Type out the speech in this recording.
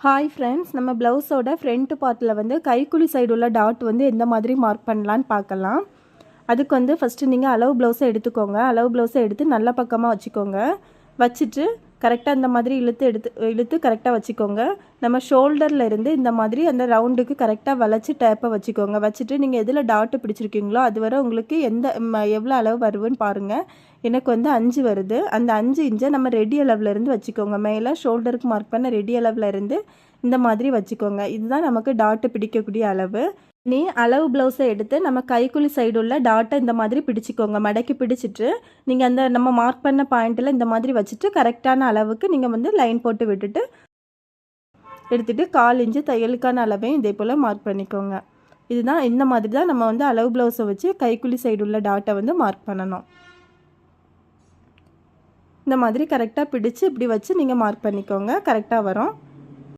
Hi friends, நம்ம ப்ளவுஸோட front பார்ட்டில் வந்து கைக்குழி சைடு உள்ள டாட் வந்து எந்த மாதிரி மார்க் பண்ணலான்னு பார்க்கலாம். அதுக்கு வந்து ஃபஸ்ட்டு நீங்கள் அளவு ப்ளவுஸை எடுத்துக்கோங்க. அளவு ப்ளவுஸை எடுத்து நல்ல பக்கமாக வச்சுக்கோங்க. வச்சுட்டு கரெக்டாக இந்த மாதிரி இழுத்து கரெக்டாக வச்சுக்கோங்க. நம்ம ஷோல்டரில் இருந்து இந்த மாதிரி அந்த ரவுண்டுக்கு கரெக்டாக வளைச்சி டேப்பை வச்சுக்கோங்க. வச்சுட்டு நீங்கள் எதில் டாட்டு பிடிச்சிருக்கீங்களோ அது வரை உங்களுக்கு எவ்வளோ அளவு வருதுன்னு பாருங்கள். எனக்கு வந்து 5 வருது. அந்த 5 இன்ச்சை நம்ம ரெடி அளவுலேருந்து வச்சுக்கோங்க. மேலே ஷோல்டருக்கு மார்க் பண்ண ரெடி அளவில் இருந்து இந்த மாதிரி வச்சுக்கோங்க. இதுதான் நமக்கு டாட்டு பிடிக்கக்கூடிய அளவு. நீ அளவு ப்ளவுஸை எடுத்து நம்ம கைக்குழி சைடு உள்ள டாட்டை இந்த மாதிரி பிடிச்சிக்கோங்க. மடக்கி பிடிச்சிட்டு நீங்கள் அந்த நம்ம மார்க் பண்ண பாயிண்ட்டில் இந்த மாதிரி வச்சுட்டு கரெக்டான அளவுக்கு நீங்கள் வந்து லைன் போட்டு விட்டுட்டு எடுத்துகிட்டு 1/4 இன்ச்சு தையலுக்கான அளவையும் இதே போல் மார்க் பண்ணிக்கோங்க. இதுதான் இந்த மாதிரி தான் நம்ம வந்து அளவு ப்ளவுஸை வச்சு கைக்குழி சைடு உள்ள டாட்டை வந்து மார்க் பண்ணணும். இந்த மாதிரி கரெக்டாக பிடிச்சி இப்படி வச்சு நீங்கள் மார்க் பண்ணிக்கோங்க. கரெக்டாக வரும்.